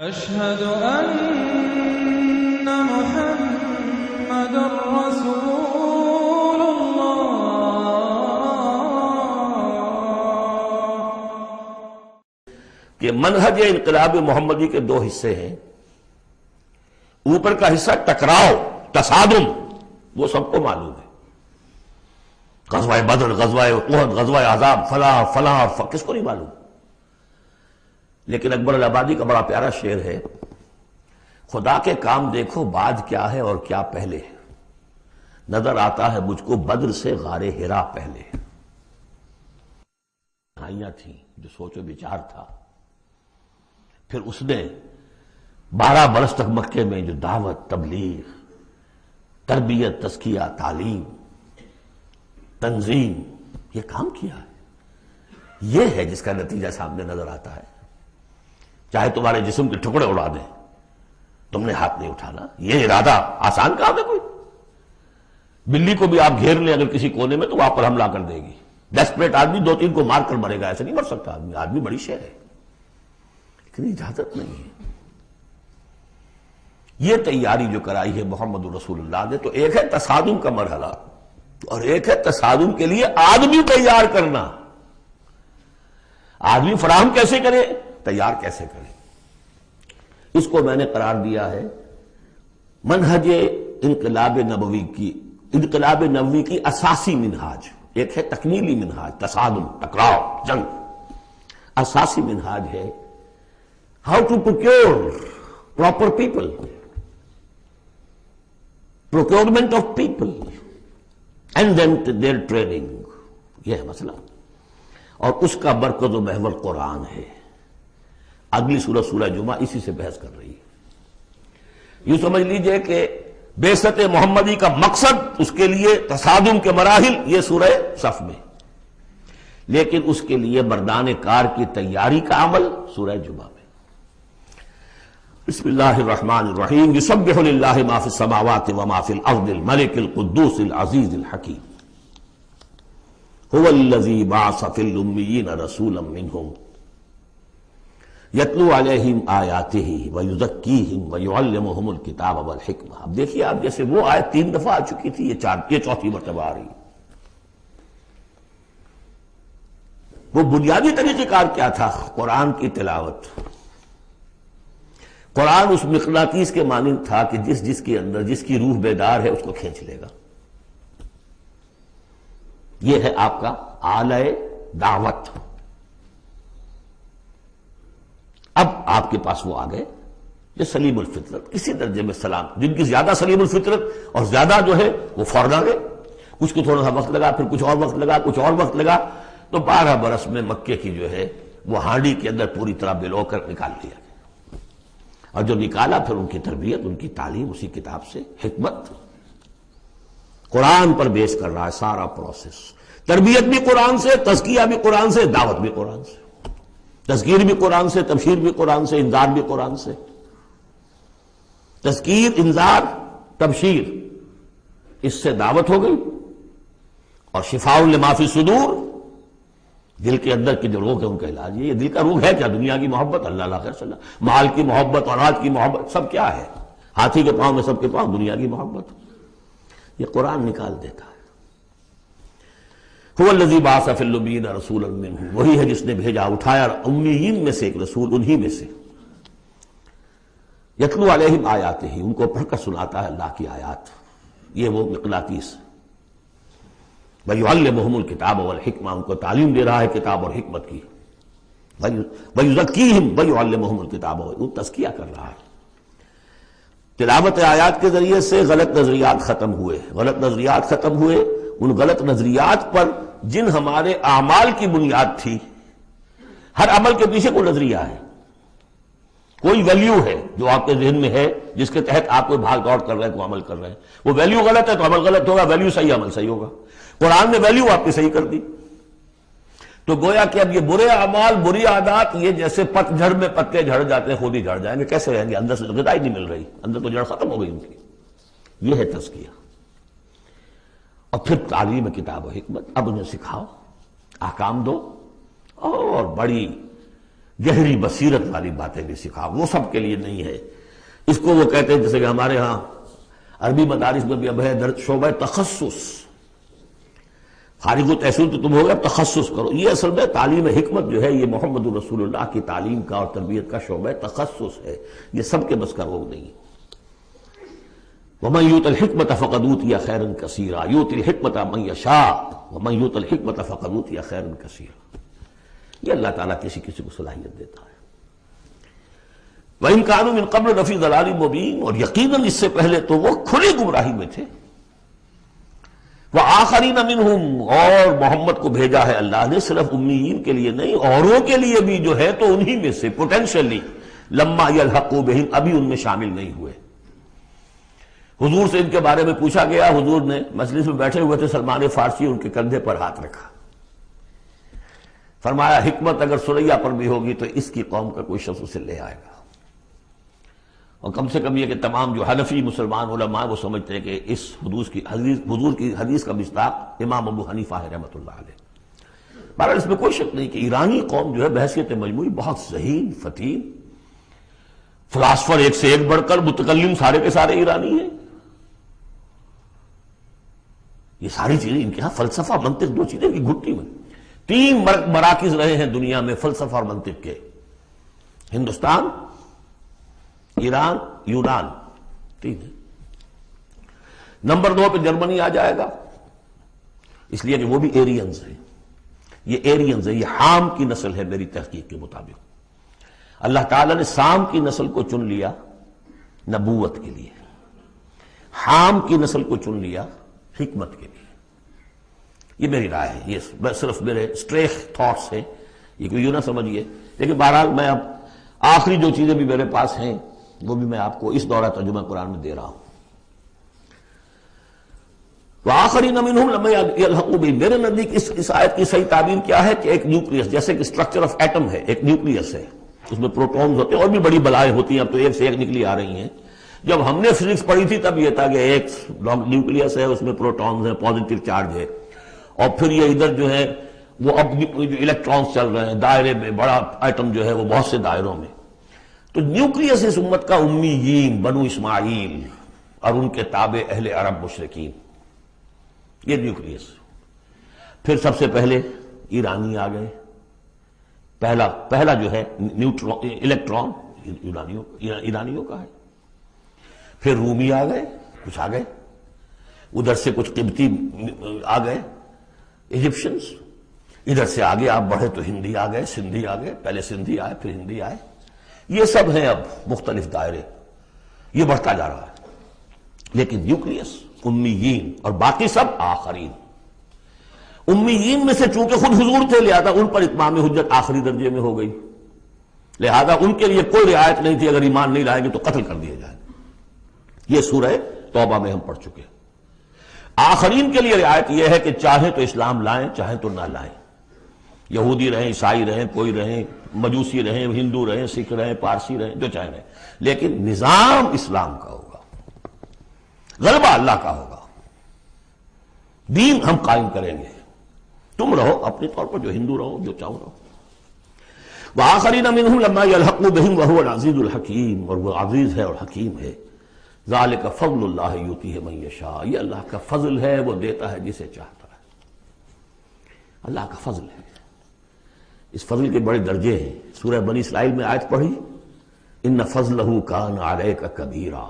أشهد أن محمد رسول الله کہ منہج انقلاب محمدی کے دو حصے ہیں۔ اوپر کا حصہ ٹکراؤ، تصادم، وہ سب کو معلوم ہے، غزوہ بدر، غزوہ احد، غزوہ احزاب، فلاں فلاں کس کو نہیں معلوم؟ لیکن اکبر الآبادی کا بڑا پیارا شعر ہے، خدا کے کام دیکھو بعد کیا ہے اور کیا پہلے ہے، نظر آتا ہے مجھ کو بدر سے غار حرا پہلے۔ کہانیاں تھیں جو سوچ و بچار تھا، پھر اس نے 12 برس تک مکے میں جو دعوت، تبلیغ، تربیت، تزکیہ، تعلیم، تنظیم، یہ کام کیا ہے، یہ ہے جس کا نتیجہ سامنے نظر آتا ہے۔ چاہے تمہارے جسم کے ٹکڑے اڑا دیں، تم نے ہاتھ نہیں اٹھانا۔ یہ ارادہ آسان کام ہے کوئی؟ بلی کو بھی آپ گھیر لیں اگر کسی کونے میں تو وہ آپ پر حملہ کر دے گی۔ ڈیسپریٹ آدمی 2-3 کو مار کر مرے گا، ایسے نہیں مر سکتا آدمی۔ آدمی بڑی شے ہے، لیکن اجازت نہیں ہے۔ یہ تیاری جو کرائی ہے محمد رسول اللہ نے، تو ایک ہے تصادم کا مرحلہ اور ایک ہے تصادم کے لیے آدمی تیار کرنا۔ آدمی فراہم کیسے کرے، تیار کیسے کرے، اس کو میں نے قرار دیا ہے منہج انقلاب نبوی کی اساسی منہاج۔ ایک ہے تکمیلی منہاج، تصادم، ٹکراؤ، جنگ۔ اساسی منہاج ہے how to procure proper people, procurement of people and then their training, یہ ہے مسئلہ۔ اور اس کا مرکز و محور قرآن ہے۔ اگلی سورہ، سورہ جمعہ، اسی سے بحث کر رہی ہے۔ یوں سمجھ لیجئے کہ بعثت محمدی کا مقصد، اس کے لیے تصادم کے مراحل، یہ سورہ صف میں، لیکن اس کے لیے مردان کار کی تیاری کا عمل سورہ جمعہ میں۔ بسم اللہ الرحمن الرحیم، یسبح للہ ما فی السماوات وما فی الارض الملک القدوس العزیز الحکیم، هو الذی بعث فی الامیین رسولا منہم یتلو علیہم آیاتہ ویزکیہم ویعلمہم الکتاب والحکمہ۔ اب دیکھیے آپ، جیسے وہ آیت 3 دفعہ آ چکی تھی، یہ چوتھی مرتبہ آ رہی ہے۔ وہ بنیادی طریقہ کار کیا تھا؟ قرآن کی تلاوت۔ قرآن اس مقناطیس کے مانند تھا کہ جس کے اندر جس کی روح بیدار ہے اس کو کھینچ لے گا۔ یہ ہے آپ کا آلہ دعوت۔ اب آپ کے پاس وہ آ گئے جو سلیم الفطرت، کسی درجے میں سلام، جن کی زیادہ سلیم الفطرت اور زیادہ جو ہے وہ فوراً آ گئے۔ کچھ کو تھوڑا سا وقت لگا، پھر کچھ اور وقت لگا، کچھ اور وقت لگا، تو 12 برس میں مکے کی جو ہے وہ ہانڈی کے اندر پوری طرح بلو کر نکال لیا گیا۔ اور جو نکالا پھر ان کی تربیت، ان کی تعلیم اسی کتاب سے، حکمت قرآن پر بیس کر رہا ہے سارا پروسیس۔ تربیت بھی قرآن سے، تزکیہ بھی قرآن سے، دعوت بھی قرآن سے، تذکیر بھی قرآن سے، تبشیر بھی قرآن سے، انذار بھی قرآن سے۔ تذکیر، انذار، تبشیر، اس سے دعوت ہو گئی، اور شفاء لما فی الصدور، دل کے اندر کی جو روگ ہے ان کا علاج۔ یہ دل کا روگ ہے کیا؟ دنیا کی محبت، اللہ خیر صلی اللہ، مال کی محبت، اولاد کی محبت، سب کیا ہے؟ ہاتھی کے پاؤں میں سب کے پاؤں دنیا کی محبت۔ یہ قرآن نکال دیتا ہے۔ هو الذی بعث فی الامیین رسولا منہم، وہی ہے جس نے بھیجا، اٹھایا امیین میں سے ایک رسول، انہی میں سے۔ یتلو علیہم آیاتہ، ان کو پڑھ کر سناتا ہے اللہ کی آیات، یہ وہ مقناطیس۔ ویعلمہم الکتاب والحکمہ، ان کو تعلیم دے رہا ہے کتاب اور حکمت کی۔ ویزکیہم ویعلمہم الکتاب، وہ تزکیہ کر رہا ہے۔ تلاوت آیات کے ذریعے سے غلط نظریات ختم ہوئے، غلط نظریات ختم ہوئے۔ ان غلط نظریات پر جن ہمارے اعمال کی بنیاد تھی، ہر عمل کے پیچھے کوئی نظریہ ہے، کوئی ویلیو ہے جو آپ کے ذہن میں ہے، جس کے تحت آپ کوئی بھاگ دوڑ کر رہے ہیں، کوئی عمل کر رہے ہیں۔ وہ ویلیو غلط ہے تو عمل غلط ہوگا، ویلیو صحیح عمل صحیح ہوگا۔ قرآن نے ویلیو آپ کی صحیح کر دی، تو گویا کہ اب یہ برے اعمال، بری عادات، یہ جیسے پت جھڑ میں پتے جھڑ جاتے ہیں، خود ہی جھڑ جائیں گے، کیسے رہیں گے؟ اندر سے غذا ہی نہیں مل رہی، اندر تو جڑ ختم ہو گئی ان کی۔ یہ ہے تزکیہ۔ اور پھر تعلیم کتاب و حکمت، اب انہیں سکھاؤ، احکام دو، اور بڑی گہری بصیرت والی باتیں بھی سکھا، وہ سب کے لیے نہیں ہے۔ اس کو وہ کہتے ہیں جیسے کہ ہمارے ہاں عربی مدارس میں بھی اب ہے شعبہ تخصص، خارج التحصیل تو تم ہو گئے، اب تخصص کرو۔ یہ اصل میں تعلیم حکمت جو ہے یہ محمد رسول اللہ کی تعلیم کا اور تربیت کا شعبہ تخصص ہے، یہ سب کے بس کا روگ نہیں۔ وَمَن يُؤْتَ الْحِكْمَةَ فَقَدْ أُوتِيَ خَيْرًا كَثِيرًا يُؤْتِي الْحِكْمَةَ مَن يَشَاءُ وَمَن يُؤْتَ الْحِكْمَةَ فَقَدْ أُوتِيَ خَيْرًا كَثِيرًا۔ یہ اللہ تعالیٰ کسی کسی کو صلاحیت دیتا ہے۔ وَإِن كَانُوا مِن قَبْلُ لَفِي ضَلَالٍ مُبِينٍ، اور یقیناً اس سے پہلے تو وہ کھلی گمراہی میں تھے۔ وَآخَرِينَ مِنْهُمْ، اور محمد کو بھیجا ہے اللہ نے صرف امیین کے لیے نہیں، اوروں کے لیے بھی جو ہے تو انہی میں سے پوٹینشلی لما يلحقوا بهم، ابھی ان میں شامل نہیں ہوئے۔ حضور سے ان کے بارے میں پوچھا گیا، حضور نے مجلس میں بیٹھے ہوئے تھے، سلمان فارسی ان کے کندھے پر ہاتھ رکھا، فرمایا حکمت اگر سریا پر بھی ہوگی تو اس کی قوم کا کوئی شخص اسے لے آئے گا۔ اور کم سے کم یہ کہ تمام جو حنفی مسلمان علماء وہ سمجھتے ہیں کہ اس حضور کی حدیث کا مصداق امام ابو حنیفہ ہے رحمۃ اللہ علیہ۔ بہرحال اس میں کوئی شک نہیں کہ ایرانی قوم جو ہے بحیثیت مجموعی بہت ذہین فتین، فلاسفر ایک سے ایک بڑھ کر، متکلم سارے کے سارے ایرانی ہیں۔ یہ ساری چیزیں ان کے ہاں فلسفہ منطق دو چیزیں کی گھٹی میں، 3 مراکز رہے ہیں دنیا میں فلسفہ اور منطق کے، ہندوستان، ایران، یونان، 3 ہے۔ نمبر 2 پہ جرمنی آ جائے گا، اس لیے کہ وہ بھی ایرینز ہیں، یہ ایرینز ہیں، یہ حام کی نسل ہے میری تحقیق کے مطابق۔ اللہ تعالیٰ نے سام کی نسل کو چن لیا نبوت کے لیے، حام کی نسل کو چن لیا حکمت کے لیے۔ یہ میری رائے ہے، یہ صرف میرے اسٹریک تھاٹس ہیں، یہ کوئی یوں نہ سمجھیے، لیکن بہرحال میں اب آخری جو چیزیں بھی میرے پاس ہیں وہ بھی میں آپ کو اس دورہ ترجمہ قرآن میں دے رہا ہوں۔ وَآخَرِينَ مِنْهُمْ لَمَّا يَلْحَقُوا بِهِمْ، میرے نزدیک اس آیت کی صحیح تعبیر کیا ہے کہ ایک نیوکلیس، جیسے کہ اسٹرکچر آف ایٹم ہے، ایک نیوکلیس ہے، اس میں پروٹونز ہوتے ہیں، اور بھی بڑی بلائیں ہوتی ہیں، اب تو ایک سے ایک نکلی آ رہی ہیں۔ جب ہم نے فزکس پڑھی تھی تب یہ تھا کہ ایک نیوکلیس ہے، اس میں پروٹونز ہیں، پازیٹیو چارج ہے، اور پھر یہ ادھر جو ہے وہ اب جو الیکٹرانز چل رہے ہیں دائرے میں، بڑا ایٹم جو ہے وہ بہت سے دائروں میں۔ تو نیوکلیس اس امت کا امیین، بنو اسماعیل اور ان کے تابع اہل عرب مشرکین، یہ نیوکلیس۔ پھر سب سے پہلے ایرانی آ گئے، پہلا جو ہے الیکٹران ایرانیوں کا ہے۔ پھر رومی آ گئے، کچھ آ گئے، ادھر سے کچھ قبطی آ گئے ایجپشنز، ادھر سے آگے آپ بڑھے تو ہندی آ گئے، سندھی آ گئے، پہلے سندھی آئے پھر ہندی آئے، یہ سب ہیں اب مختلف دائرے، یہ بڑھتا جا رہا ہے۔ لیکن نیوکلیس امیین اور باقی سب آخرین۔ امیین میں سے چونکہ خود حضور تھے لہذا ان پر اتمام حجت آخری درجے میں ہو گئی، لہذا ان کے لیے کوئی رعایت نہیں تھی، اگر ایمان نہیں لائیں گے تو قتل کر دیے جائیں۔ یہ سورہ توبہ میں ہم پڑھ چکے ہیں۔ آخرین کے لیے رعایت یہ ہے کہ چاہیں تو اسلام لائیں چاہیں تو نہ لائیں، یہودی رہیں، عیسائی رہیں، کوئی رہیں، مجوسی رہیں، ہندو رہیں، سکھ رہیں، پارسی رہیں، جو چاہیں رہیں، لیکن نظام اسلام کا ہوگا، غلبہ اللہ کا ہوگا، دین ہم قائم کریں گے، تم رہو اپنے طور پر جو ہندو رہو، جو چاہو رہو۔ وآخرین منہم لما یلحقوا بہم وہو العزیز الحکیم، اور وہ عزیز ہے اور حکیم ہے۔ ذالک فضل اللہ یؤتیہ من یشاء، یہ اللہ کا فضل ہے، وہ دیتا ہے جسے چاہتا ہے، اللہ کا فضل ہے۔ اس فضل کے بڑے درجے ہیں، سورہ بنی اسرائیل میں آیت پڑھی، ان فضلہ کان علیک کبیرا،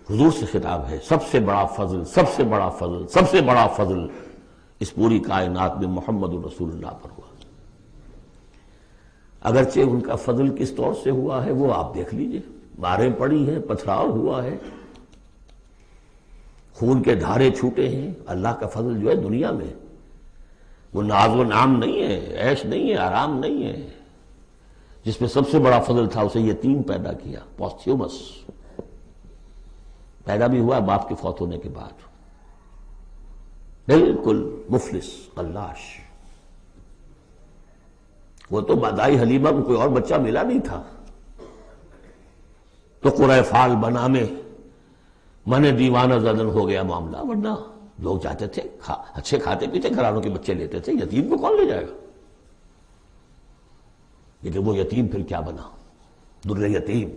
حضور سے خطاب ہے، سب سے بڑا فضل، سب سے بڑا فضل، سب سے بڑا فضل اس پوری کائنات میں محمد رسول اللہ پر ہوا۔ اگرچہ ان کا فضل کس طور سے ہوا ہے وہ آپ دیکھ لیجئے، ماریں پڑی ہیں، پتھراؤ ہوا ہے، خون کے دھارے چھوٹے ہیں۔ اللہ کا فضل جو ہے دنیا میں وہ ناز و نعام نہیں ہے، عیش نہیں ہے، آرام نہیں ہے۔ جس میں سب سے بڑا فضل تھا اسے یتیم پیدا کیا، پوستھیومس، پیدا بھی ہوا باپ کے فوت ہونے کے بعد، بالکل مفلس قلاش۔ وہ تو مادائی حلیمہ کو کوئی اور بچہ ملا نہیں تھا تو قرۂ فال بنا میں من دیوانہ زدن ہو گیا معاملہ، ورنہ لوگ چاہتے تھے اچھے کھاتے پیتے گھرانوں کے بچے لیتے تھے، یتیم کو کون لے جائے گا؟ لیکن وہ یتیم پھر کیا بنا؟ در یتیم.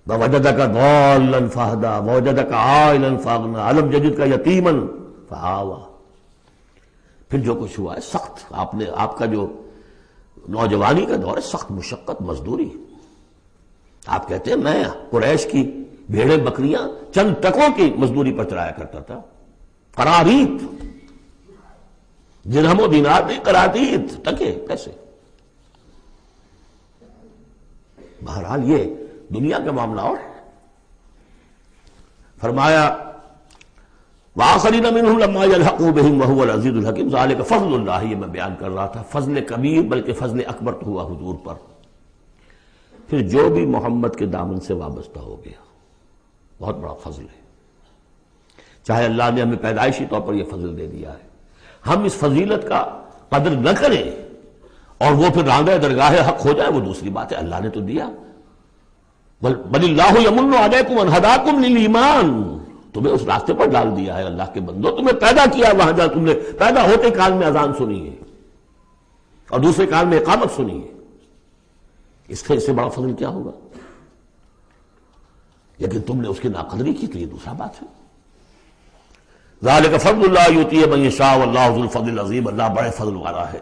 وَوَجَدَكَ ضَالًّا فَهَدَىٰ وَوَجَدَكَ عَائِلًا فَأَغْنَىٰ أَلَمْ يَجِدْكَ يَتِيمًا فَآوَىٰ. پھر جو کچھ ہوا ہے سخت، آپ کا جو نوجوانی کا دور ہے سخت مشقت مزدوری. آپ کہتے ہیں میں قریش کی بھیڑیں بکریاں چند ٹکوں کی مزدوری پر چلایا کرتا تھا. قراریت، درہم و دینار نہیں، قراریت ٹکے کیسے؟ بہرحال یہ دنیا کا معاملہ اور ہے. فرمایا وَآخَرِينَ مِنْهُمْ لَمَّا يَلْحَقُوا بِهِمْ وَهُوَ الْعَزِيزُ الْحَكِيمُ ذَلِكَ فَضْلُ اللَّهِ. یہ میں بیان کر رہا تھا فضل کبیر بلکہ فضل اکبر تو ہوا حضور پر. پھر جو بھی محمد کے دامن سے وابستہ ہو گیا بہت بڑا فضل ہے. چاہے اللہ نے ہمیں پیدائشی طور پر یہ فضل دے دیا ہے، ہم اس فضیلت کا قدر نہ کریں اور وہ پھر راندہ درگاہ حق ہو جائے وہ دوسری بات ہے. اللہ نے تو دیا. بل اللہ یمن علیکم ان ہداکم للایمان، تمہیں اس راستے پر ڈال دیا ہے اللہ کے بندو، تمہیں پیدا کیا وہاں جہاں تم نے پیدا ہوتے کال میں اذان سنی ہے اور دوسرے کال میں اقامت سنی ہے. اس سے بڑا فضل کیا ہوگا؟ لیکن تم نے اس کی ناقدری کی تو یہ دوسرا بات ہے. ذالک فضل اللہ یؤتیہ من یشاء واللہ ذو الفضل العظیم. اللہ بڑے فضل والا ہے.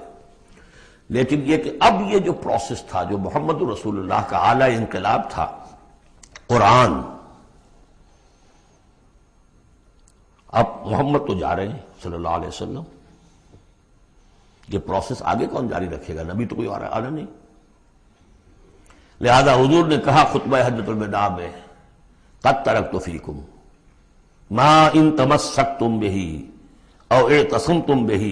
لیکن یہ کہ اب یہ جو پروسیس تھا، جو محمد رسول اللہ کا اعلی انقلاب تھا، قرآن، اب محمد تو جا رہے ہیں صلی اللہ علیہ وسلم، یہ پروسیس آگے کون جاری رکھے گا؟ نبی تو کوئی آ رہا نہیں. لہذا حضور نے کہا خطبہ حجۃ الوداع میں قد ترکت فیکم ما ان تمسکتم بہ او اعتصمتم بہ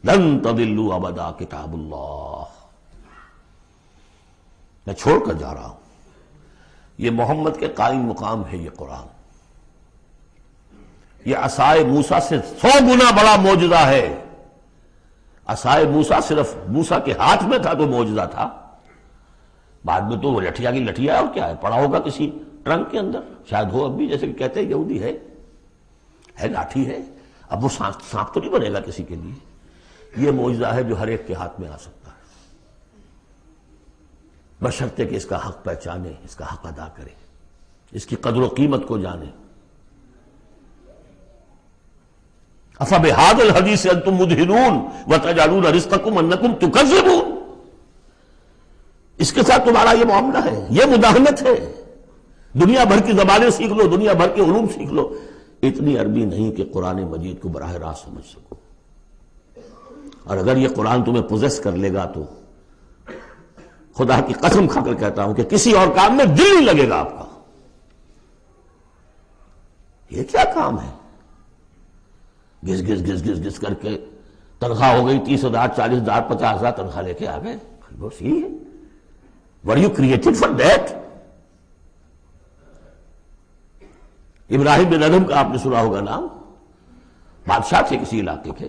لن تضلوا ابدا کتاب اللہ. میں چھوڑ کر جا رہا ہوں. یہ محمد کے قائم مقام ہے یہ قرآن. یہ عصائے موسیٰ سے 100 گنا بڑا معجزہ ہے. عصائے موسیٰ صرف موسیٰ کے ہاتھ میں تھا تو معجزہ تھا، بعد میں تو وہ لٹھیا کی لٹھیا ہے. اور کیا ہے؟ پڑا ہوگا کسی ٹرنک کے اندر شاید ہو اب بھی، جیسے کہ کہتے ہیں یہودی ہے لاٹھی ہے. اب وہ سانپ تو نہیں بنے گا کسی کے لیے. یہ معجزہ ہے جو ہر ایک کے ہاتھ میں آ سکتا ہے بشرطے کہ اس کا حق پہچانے، اس کا حق ادا کرے، اس کی قدر و قیمت کو جانے. افبہذا الحدیث انتم مدہنون وتجعلون رزقکم انکم تکذبون. اس کے ساتھ تمہارا یہ معاملہ ہے، یہ مداہنت ہے. دنیا بھر کی زبانیں سیکھ لو، دنیا بھر کے علوم سیکھ لو، اتنی عربی نہیں کہ قرآن مجید کو براہ راست سمجھ سکو. اور اگر یہ قرآن تمہیں پوزیس کر لے گا تو خدا کی قسم کھا کر کہتا ہوں کہ کسی اور کام میں دل نہیں لگے گا آپ کا. یہ کیا کام ہے؟ گھس گھس گھس گھس گھس کر کے تنخواہ ہو گئی 30,000 40,000 50,000 تنخواہ لے کے آ گئے. بس یہی ہے. Were you created for that? ابراہیم بن ادھم کا آپ نے سنا ہوگا نام. بادشاہ تھے کسی علاقے کے،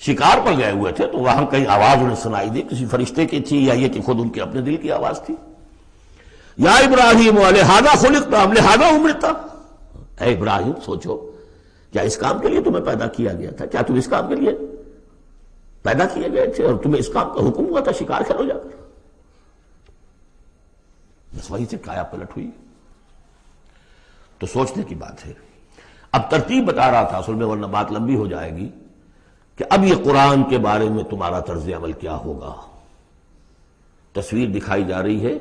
شکار پر گئے ہوئے تھے تو وہاں کہیں آواز انہیں سنائی دی، کسی فرشتے کی تھی یا یہ کہ خود ان کے اپنے دل کی آواز تھی. یا ابراہیم لہذا خلقت ام لہذا امرت. اے ابراہیم سوچو، کیا اس کام کے لیے تمہیں پیدا کیا گیا تھا؟ کیا تم اس کام کے لیے پیدا کیے گئے تھے اور تمہیں اس کام کا حکم ہوا تھا شکار کھیلو جا کر؟ بس وہی سے کایا پلٹ ہوئی. تو سوچنے کی بات ہے. اب ترتیب بتا رہا تھا اصل میں، ورنہ بات لمبی ہو جائے گی، کہ اب یہ قرآن کے بارے میں تمہارا طرز عمل کیا ہوگا. تصویر دکھائی جا رہی ہے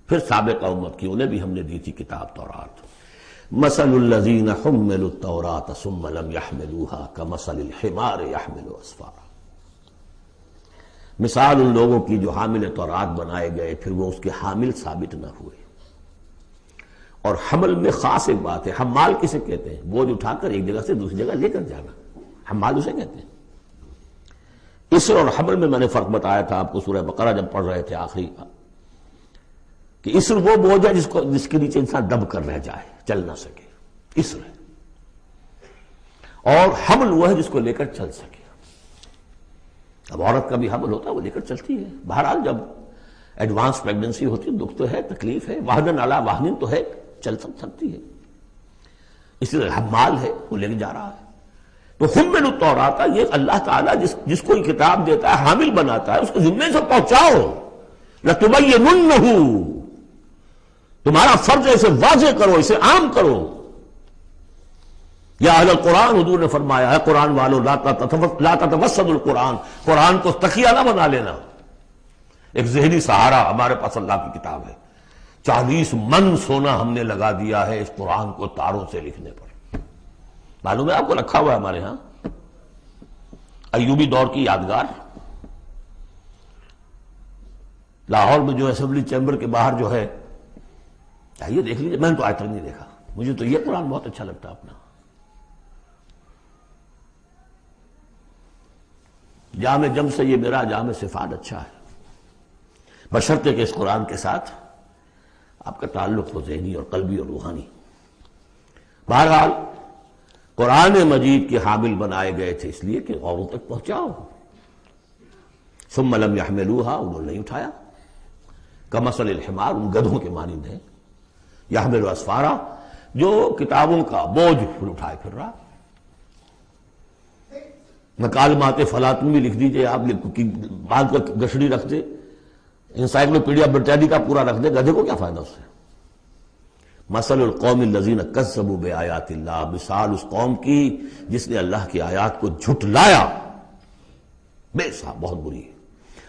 پھر سابقہ امت کی، انہیں بھی ہم نے دی تھی کتاب تورات. مثل الذین حملوا التوراۃ ثم لم يحملوها كمثل الحمار يحمل اسفارا. مثال ان لوگوں کی جو حامل تورات بنائے گئے پھر وہ اس کے حامل ثابت نہ ہوئے. اور حمل میں خاص ایک بات ہے، حمال کسے کہتے ہیں؟ بوجھ اٹھا کر ایک جگہ سے دوسری جگہ لے کر جانا، حمال اسے کہتے ہیں. اسر اور حمل میں نے فرق بتایا تھا آپ کو سورہ بقرہ جب پڑھ رہے تھے آخری کا، کہ اسر وہ بوجھ ہے جس کے نیچے انسان دب کر رہ جائے، چل نہ سکے، اسر ہے. اور حمل وہ ہے جس کو لے کر چل سکے. اب عورت کا بھی حمل ہوتا ہے، وہ لے کر چلتی ہے. بہرحال جب ایڈوانس پریگننسی ہوتی ہے دکھ تو ہے، تکلیف ہے، وہنن علی وہنن تو ہے، چل سکتی ہے. اس لیے حمال ہے، وہ لے کے جا رہا ہے. تو حملوا التوراۃ، یہ اللہ تعالیٰ جس کو یہ کتاب دیتا ہے، حامل بناتا ہے، اس کے ذمے سے پہنچاؤ. لتبیننہ، تمہارا فرض ہے اسے واضح کرو، اسے عام کرو. یا اہل القرآن، حضور نے فرمایا ہے قرآن والو لا تتوسد القرآن، قرآن کو تکیہ نہ بنا لینا. ایک ذہنی سہارا ہمارے پاس اللہ کی کتاب ہے. 40 من سونا ہم نے لگا دیا ہے اس قرآن کو تاروں سے لکھنے پر. معلوم ہے آپ کو، رکھا ہوا ہے ہمارے ہاں ایوبی دور کی یادگار. لاہور میں جو اسمبلی چیمبر کے باہر جو ہے، یہ دیکھ لیجیے. میں نے تو آج تک نہیں دیکھا. مجھے تو یہ قرآن بہت اچھا لگتا اپنا. جامع جم سے یہ میرا جامع صفات اچھا ہے، بشرطے کہ اس قرآن کے ساتھ آپ کا تعلق ہو ذہنی اور قلبی اور روحانی. بہرحال قرآن مجید کے حامل بنائے گئے تھے اس لیے کہ اوروں تک پہنچاؤ. ثم لم يحملوها، انہوں نے نہیں اٹھایا. کمثل الحمار، ان گدھوں کے مانند ہیں. یحمل اسفارا، جو کتابوں کا بوجھ پھر اٹھائے پھر رہا. مکالمات فلاطون بھی لکھ دیجئے آپ، باندھ کر گشڑی رکھ دے، انسائکلوپیڈیا برٹانیکا پورا رکھ دے، گدھے کو کیا فائدہ اس سے. مثل القوم الذین کذبوا بآیات اللہ، مثال اس قوم کی جس نے اللہ کی آیات کو جھٹلایا. بے صاحب بہت بری ہے.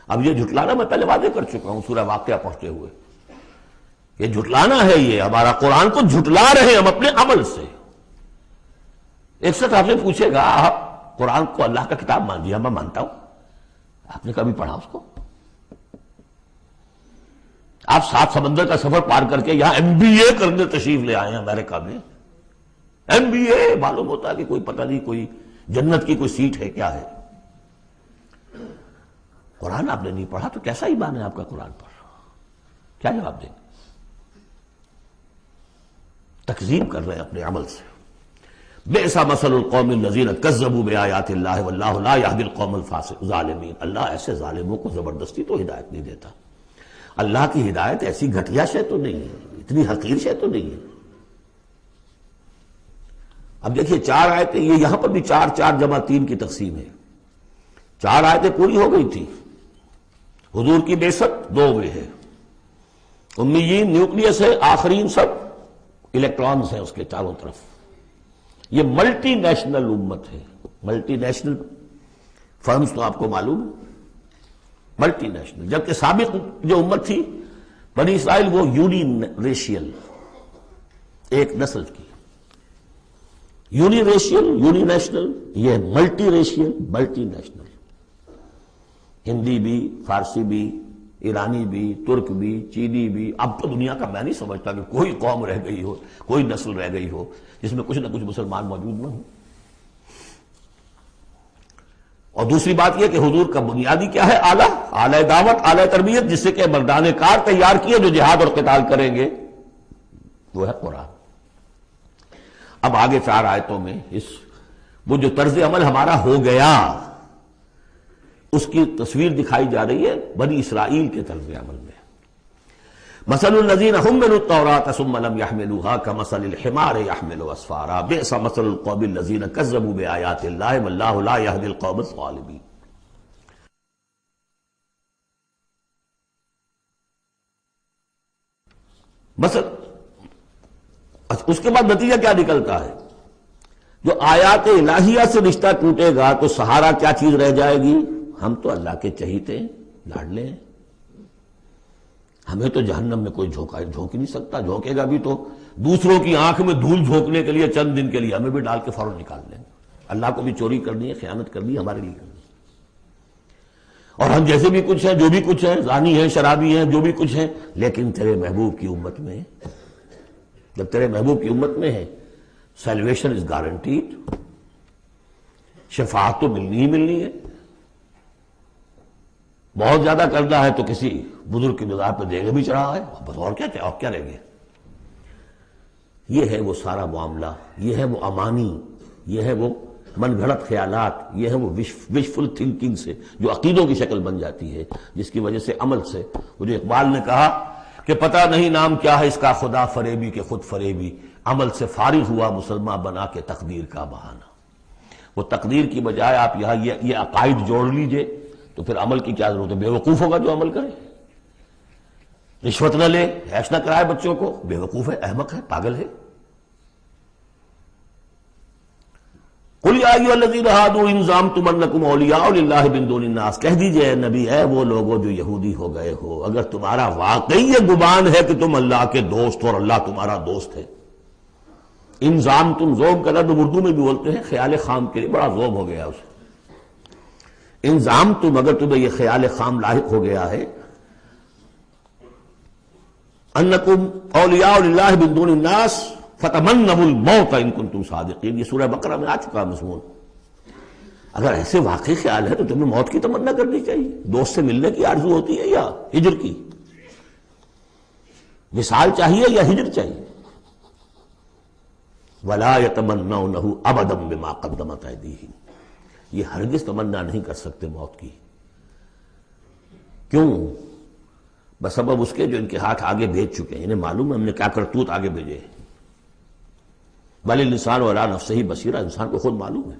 اب یہ جھٹلانا میں پہلے واضح کر چکا ہوں سورہ واقعہ پڑھتے ہوئے. یہ جھٹلانا ہے، یہ ہمارا قرآن کو جھٹلا رہے ہیں ہم اپنے عمل سے. ایک شخص آپ سے پوچھے گا آپ قرآن کو اللہ کا کتاب مان لیا؟ میں مانتا ہوں. آپ نے کبھی پڑھا اس کو؟ آپ 7 سمندر کا سفر پار کر کے یہاں MBA کرنے تشریف لے آئے ہیں امریکہ میں. MBA معلوم ہوتا ہے کہ کوئی پتہ نہیں، کوئی جنت کی کوئی سیٹ ہے کیا ہے. قرآن آپ نے نہیں پڑھا تو کیسا ایمان ہے آپ کا قرآن پر؟ کیا جواب دیں گے؟ تکذیب کر رہے ہیں اپنے عمل سے. بئس مثل القوم الذین کذبوا بآیات اللہ واللہ لا یہدی القوم الظالمین. اللہ ایسے ظالموں کو زبردستی تو ہدایت نہیں دیتا. اللہ کی ہدایت ایسی گھٹیا شے تو نہیں ہے، اتنی حقیر شے تو نہیں ہے. اب دیکھیے 4 آیتیں، یہ یہاں پر بھی 4 4 جمع 3 کی تقسیم ہے. 4 آیتیں پوری ہو گئی تھی. حضور کی بعثت 2 میں ہے. امیین نیوکلیس ہے، آخرین سب الیکٹرانز ہیں اس کے چاروں طرف. یہ ملٹی نیشنل امت ہے. ملٹی نیشنل فرمز تو آپ کو معلوم ہے، ملٹی نیشنل. جبکہ سابق جو امت تھی بنی اسرائیل، وہ یونی ریشیل، ایک نسل کی. یونی ریشیل، یونی نیشنل، یہ multi racial, multi national. Hindi بھی، فارسی بھی، ایرانی بھی، ترک بھی، چینی بھی. اب تو دنیا کا میں نہیں سمجھتا کہ کوئی قوم رہ گئی ہو، کوئی نسل رہ گئی ہو جس میں کچھ نہ کچھ مسلمان موجود نہ ہوں. اور دوسری بات یہ کہ حضور کا بنیادی کیا ہے؟ اعلی دعوت، اعلی تربیت، جس سے کہ مردان کار تیار کیے جو جہاد اور قتال کریں گے، وہ ہے قرآن. اب آگے 4 آیتوں میں وہ جو طرز عمل ہمارا ہو گیا اس کی تصویر دکھائی جا رہی ہے بنی اسرائیل کے طرز عمل میں. مثل الذین حملوا التوراۃ ثم لم يحملوها كمثل الحمار يحمل اسفارا بئس مثل القوم الذین كذبوا بآیات اللہ واللہ لا يهدی القوم الظالمین. مثلا اس کے بعد نتیجہ کیا نکلتا ہے؟ جو آیات الہیہ سے رشتہ ٹوٹے گا تو سہارا کیا چیز رہ جائے گی؟ ہم تو اللہ کے چہیتے ہیں، لاڈلے ہیں. ہمیں تو جہنم میں کوئی جھونک ہی نہیں سکتا. جھونکے گا بھی تو دوسروں کی آنکھ میں دھول جھونکنے کے لیے چند دن کے لیے، ہمیں بھی ڈال کے فوراً نکال لیں. اللہ کو بھی چوری کرنی ہے، خیانت کرنی ہے، ہمارے لیے کرنی ہے. اور ہم جیسے بھی کچھ ہیں، جو بھی کچھ ہیں، زانی ہیں، شرابی ہیں، جو بھی کچھ ہیں، لیکن تیرے محبوب کی امت میں، جب تیرے محبوب کی امت میں ہے، سیلویشن از گارنٹیڈ. شفاعت تو ملنی ہی ملنی ہے. بہت زیادہ کرنا ہے تو کسی بزرگ کی مزار پہ دیگے بھی چڑھا ہے، بس اور کیا رہ گیا. یہ ہے وہ سارا معاملہ، یہ ہے وہ امانی، یہ ہے وہ من گھڑت خیالات، یہ ہے وہ وشفل تھنکنگ سے جو عقیدوں کی شکل بن جاتی ہے، جس کی وجہ سے عمل سے. وہ جو اقبال نے کہا کہ پتہ نہیں نام کیا ہے اس کا، خدا فریبی کہ خود فریبی، عمل سے فارغ ہوا مسلمان بنا کے تقدیر کا بہانہ. وہ تقدیر کی بجائے آپ یہاں یہ عقائد جوڑ لیجئے تو پھر عمل کی کیا ضرورت ہے؟ بے وقوف ہوگا جو عمل کرے، رشوت نہ لے، عیش نہ کرائے بچوں کو، بے وقوف ہے، احمق ہے، پاگل ہے۔ قل یا ایھا الذین ھادوا ان زعمتم انکم اولیاء للہ من دون الناس، کہہ دیجئے اے نبی، اے وہ لوگوں جو یہودی ہو گئے ہو، اگر تمہارا واقعی یہ گمان ہے کہ تم اللہ کے دوست ہو اور اللہ تمہارا دوست ہے۔ ان زعمتم، زوم کا لفظ اردو میں بھی بولتے ہیں خیال خام کے لیے، بڑا زوم ہو گیا اسے۔ ان زعمتم، اگر تمہیں یہ خیال خام لاحق ہو گیا ہے، انکم اولیاء للہ من دون الناس فتمنوا الموت ان کنتم صادقین، یہ سورہ بقرہ میں آ چکا مضمون۔ اگر ایسے واقعی خیال ہے تو تمہیں موت کی تمنا کرنی چاہیے۔ دوست سے ملنے کی آرزو ہوتی ہے یا ہجر کی؟ وصال چاہیے یا ہجر چاہیے؟ ولا یتمنونہ ابدا بما قدمت ایدیہم، یہ ہرگز تمنا نہیں کر سکتے موت کی۔ کیوں؟ بسبب اس کے جو ان کے ہاتھ آگے بھیج چکے ہیں، انہیں معلوم ہے ہم نے کیا کرتوت آگے بھیجے ہیں۔ بل الانسان علی نفسہ بصیرہ، انسان کو خود معلوم ہے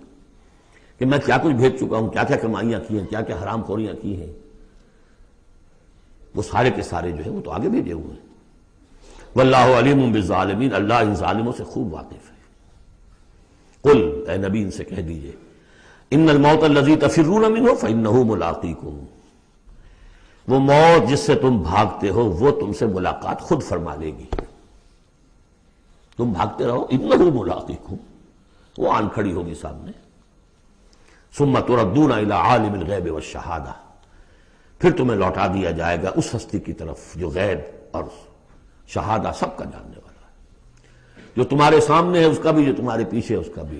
کہ میں کیا کچھ بھیج چکا ہوں، کیا کیا کمائیاں کی ہیں، کیا کیا حرام خوریاں کی ہیں، وہ سارے کے سارے جو ہیں وہ تو آگے بھیجے ہوئے ہیں۔ واللہ علیم بالظالمین، اللہ ان ظالموں سے خوب واقف ہے۔ قل، اے نبی ان سے کہہ دیجئے، ان الموت الذی تفرون منہ فانہ ملاقیکم، وہ موت جس سے تم بھاگتے ہو وہ تم سے ملاقات خود فرما لے گی۔ تم بھاگتے رہو، انہ ملاقیکم، وہ آن کھڑی ہوگی سامنے۔ ثم تردون الی عالم الغیب والشہادہ، پھر تمہیں لوٹا دیا جائے گا اس ہستی کی طرف جو غیب اور شہادہ سب کا جاننے والا ہے، جو تمہارے سامنے ہے اس کا بھی، جو تمہارے پیچھے ہے اس کا بھی،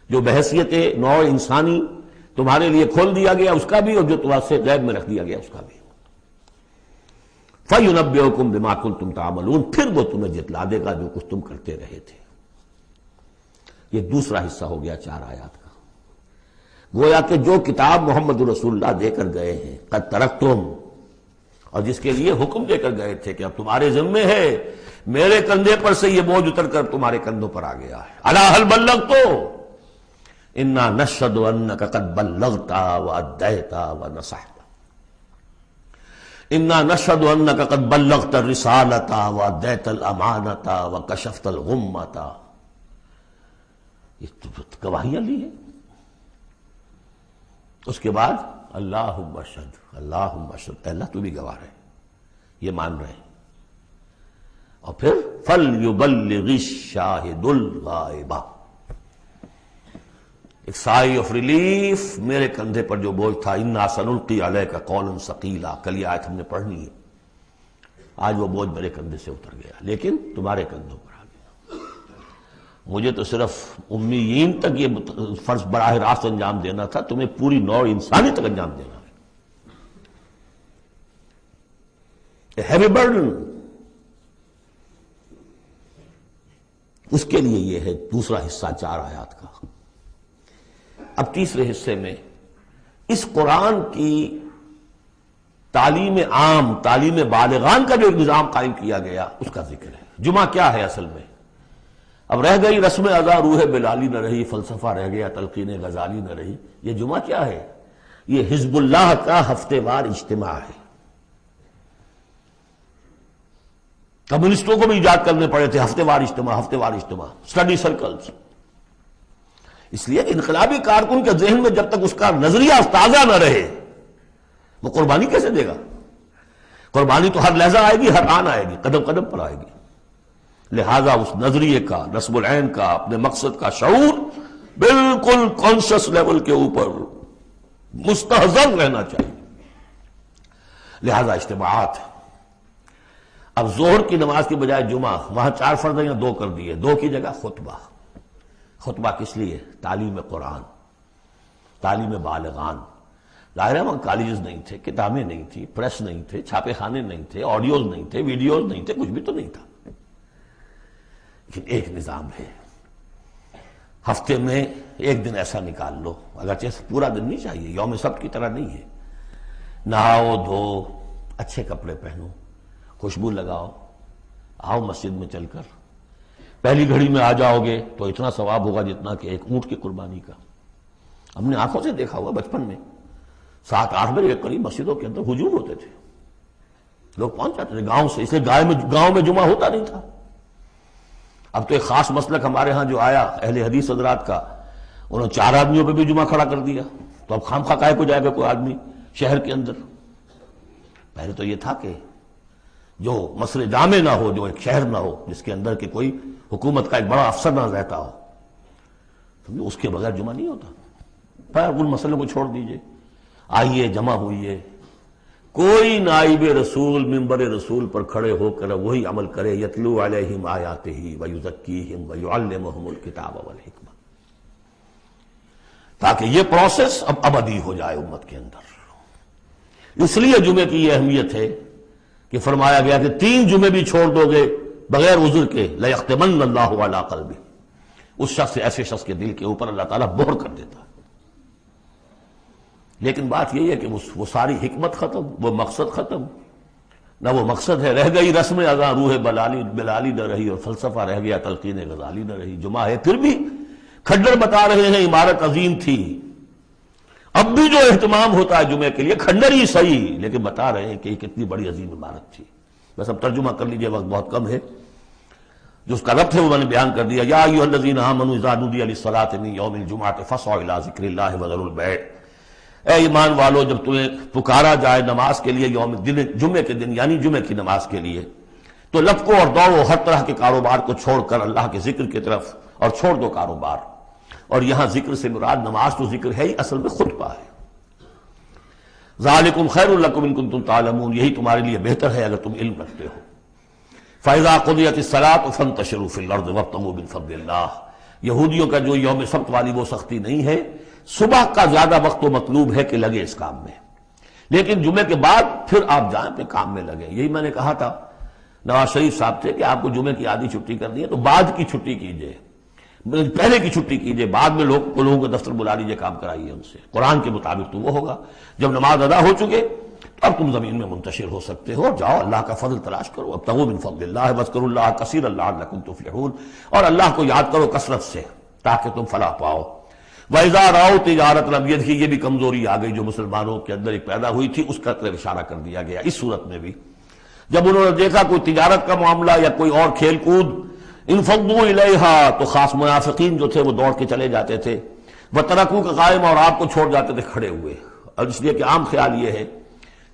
جو بحیثیت نوع انسانی تمہارے لیے کھول دیا گیا اس کا بھی، اور جو تمہارے سے غیب میں رکھ دیا گیا اس کا بھی۔ فَيُنَبِّئُكُم بِمَا كُنتُمْ تَعْمَلُونَ، پھر وہ تمہیں جتلا دے گا جو کچھ تم کرتے رہے تھے۔ یہ دوسرا حصہ ہو گیا 4 آیات کا۔ گویا کہ جو کتاب محمد رسول اللہ دے کر گئے ہیں، قد ترکتم، اور جس کے لیے حکم دے کر گئے تھے کہ اب تمہارے ذمے ہے، میرے کندھے پر سے یہ بوجھ اتر کر تمہارے کندھوں پر آ گیا ہے۔ الا هل بلغت، انا نشهد انک قد بلغت وادیت ونصحت، انا نشهد انک قد بلغت الرسالۃ وادیت الامانۃ وکشفت الغمۃ، یہ تو گواہیاں لی ہیں۔ اس کے بعد اللہم اشہد، اللہم اشہد، اللہ تو بھی گواہ ہے، یہ مان رہے ہیں۔ اور پھر فَلْيُبَلِّغِ الشَّاهِدُ الْغَائِبَ، ایک سائی آف ریلیف، میرے کندھے پر جو بوجھ تھا، اِنَّا سَنُلْقِي عَلَيْكَ قَوْلًا ثَقِيلًا، کل یہ آیت ہم نے پڑھنی ہے، آج وہ بوجھ میرے کندھے سے اتر گیا لیکن تمہارے کندھوں پر آ گیا۔ مجھے تو صرف امیین تک یہ فرض براہ راست انجام دینا تھا، تمہیں پوری نوع انسانی تک انجام دینا ہے۔ A heavy burden، اس کے لیے یہ ہے دوسرا حصہ 4 آیات کا۔ اب تیسرے حصے میں اس قرآن کی تعلیم عام، تعلیم بالغان کا جو نظام قائم کیا گیا اس کا ذکر ہے۔ جمعہ کیا ہے اصل میں؟ اب رہ گئی رسم ادا، روح بلالی نہ رہی، فلسفہ رہ گیا، تلقین غزالی نہ رہی۔ یہ جمعہ کیا ہے؟ یہ حزب اللہ کا ہفتے وار اجتماع ہے۔ کمیونسٹوں کو بھی ایجاد کرنے پڑے تھے ہفتے وار اجتماع، ہفتے وار اجتماع، اسٹڈی سرکلز۔ اس لیے انقلابی کارکن کے ذہن میں جب تک اس کا نظریہ تازہ نہ رہے وہ قربانی کیسے دے گا؟ قربانی تو ہر لحظہ آئے گی، ہر آن آئے گی، قدم قدم پر آئے گی۔ لہذا اس نظریے کا، نصب العین کا، اپنے مقصد کا شعور بالکل کانشس لیول کے اوپر مستحضر رہنا چاہیے۔ لہذا اجتماعات، اب ظہر کی نماز کی بجائے جمعہ، وہاں 4 فرض یا 2 کر دیے، 2 کی جگہ خطبہ۔ خطبہ کس لیے؟ تعلیم قرآن، تعلیم بالغان۔ ظاہر ہے وہاں کالجز نہیں تھے، کتابیں نہیں تھی، پریس نہیں تھے، چھاپے خانے نہیں تھے، آڈیوز نہیں تھے، ویڈیوز نہیں تھے، کچھ بھی تو نہیں تھا، لیکن ایک نظام ہے۔ ہفتے میں 1 دن ایسا نکال لو، اگرچہ پورا دن نہیں چاہیے، یوم سبت کی طرح نہیں ہے، نہاؤ دھو، اچھے کپڑے پہنو، خوشبو لگاؤ، آؤ مسجد میں چل کر، پہلی گھڑی میں آ جاؤ گے تو اتنا ثواب ہوگا جتنا کہ ایک اونٹ کی قربانی کا۔ ہم نے آنکھوں سے دیکھا ہوا بچپن میں 7-8 بجے کے قریب مسجدوں کے اندر ہجوم ہوتے تھے، لوگ پہنچ جاتے تھے گاؤں سے، اس لیے گاؤں میں جمعہ ہوتا نہیں تھا۔ اب تو ایک خاص مسلک ہمارے ہاں جو آیا اہل حدیث حضرات کا، انہوں نے 4 آدمیوں پہ بھی جمعہ کھڑا کر دیا، تو اب خام خواہ کاہے کو جائے گا کوئی آدمی شہر کے اندر؟ پہلے تو یہ تھا کہ جو مسئلے جامع نہ ہو، جو ایک شہر نہ ہو جس کے اندر کہ کوئی حکومت کا ایک بڑا افسر نہ رہتا ہو، تو اس کے بغیر جمعہ نہیں ہوتا۔ پھر ان مسئلوں کو چھوڑ دیجئے، آئیے جمع ہوئیے، کوئی نائب رسول منبر رسول پر کھڑے ہو کر وہی عمل کرے، یتلو علیہم آیاتہ ویزکیہم ویعلمہم الکتاب والحکمہ، تاکہ یہ پروسیس اب ابدی ہو جائے امت کے اندر۔ اس لیے جمعے کی یہ اہمیت ہے کہ فرمایا گیا کہ 3 جمعے بھی چھوڑ دو گے بغیر عذر کے لَيَخْتِمَنَّ اللَّهُ عَلَىٰ قَلْبِهِ، اس شخص ایسے شخص کے دل کے اوپر اللہ تعالیٰ مہر کر دیتا ہے۔ لیکن بات یہ ہے کہ وہ ساری حکمت ختم، وہ مقصد ختم، نہ وہ مقصد ہے، رہ گئی رسم اذاں روح بلالی نہ رہی، اور فلسفہ رہ گیا تلقین غزالی نہ رہی۔ جمعہ ہے پھر بھی کھڈر بتا رہے ہیں عمارت عظیم تھی، اب بھی جو اہتمام ہوتا ہے جمعے کے لیے کھنڈر ہی صحیح، لیکن بتا رہے ہیں کہ یہ کتنی بڑی عظیم عمارت تھی۔ بس اب ترجمہ کر لیجئے، وقت بہت کم ہے، جو اس کا ربط ہے وہ میں نے بیان کر دیا۔ یا ایھا الذین آمنوا اذا نودی للصلاۃ من یوم الجمعۃ فاسعوا الی ذکر اللہ وذروا البیع، اے ایمان والو جب تمہیں پکارا جائے نماز کے لیے جمعے کے دن، یعنی جمعے کی نماز کے لیے، تو لپکو اور دوڑو، ہر طرح کے کاروبار کو چھوڑ کر اللہ کے ذکر کی طرف، اور چھوڑ دو کاروبار۔ اور یہاں ذکر سے مراد نماز تو ذکر ہے ہی، اصل میں خطبہ ہے۔ ذالکم خیر لکم ان کنتم تعلمون، یہی تمہارے لیے بہتر ہے اگر تم علم رکھتے ہو۔ فاذا قضیت الصلاۃ فانتشروا فی الارض وابتغوا من فضل اللہ، یہودیوں کا جو یوم سبت والی وہ سختی نہیں ہے، صبح کا زیادہ وقت تو مطلوب ہے کہ لگے اس کام میں، لیکن جمعے کے بعد پھر آپ جائیں اپنے کام میں لگیں۔ یہی میں نے کہا تھا نواز شریف صاحب سے کہ آپ کو جمعے کی آدھی چھٹی کرنی ہے تو بعد کی چھٹی کیجئے، پہلے کی چھٹی کیجئے، بعد میں لوگوں کو دفتر بلا لیجئے، کام کرائیے ان سے، قرآن کے مطابق تو وہ ہوگا۔ جب نماز ادا ہو چکے اب تم زمین میں منتشر ہو سکتے ہو، جاؤ اللہ کا فضل تلاش کرو، ابتغوا من فضل اللہ واذکروا اللہ کثیرا لعلکم تفلحون، اور اللہ کو یاد کرو کثرت سے تاکہ تم فلاح پاؤ۔ وَإِذَا رَأَوْا تِجَارَةً، اب یہ دیکھیے یہ بھی کمزوری آ گئی جو مسلمانوں کے اندر ایک پیدا ہوئی تھی، اس کا طرف اشارہ کر دیا گیا اس صورت میں بھی۔ جب انہوں نے دیکھا کوئی تجارت کا معاملہ یا کوئی اور کھیل کود، انفضوا الیہا، تو خاص منافقین جو تھے وہ دوڑ کے چلے جاتے تھے، وترکوک قائما، اور آپ کو چھوڑ جاتے تھے کھڑے ہوئے۔ اور اس لیے کہ عام خیال یہ ہے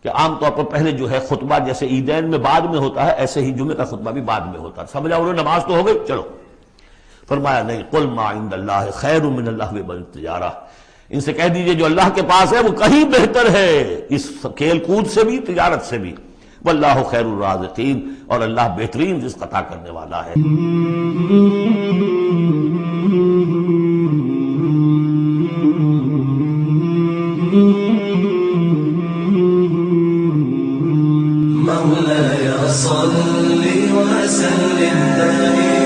کہ عام طور پر پہلے جو ہے خطبہ جیسے عیدین میں بعد میں ہوتا ہے، ایسے ہی جمعے کا خطبہ بھی بعد میں ہوتا ہے، سمجھا انہوں نے نماز تو ہو گئی چلو۔ فرمایا نہیں، قل ما عند اللہ خیر من اللہو والتجارہ، ان سے کہہ دیجئے جو اللہ کے پاس ہے وہ کہیں بہتر ہے اس کھیل کود سے بھی، تجارت سے بھی۔ واللہ خیر الرازقین، اور اللہ بہترین رزق عطا کرنے والا ہے۔ مولاي صل وسلم دائما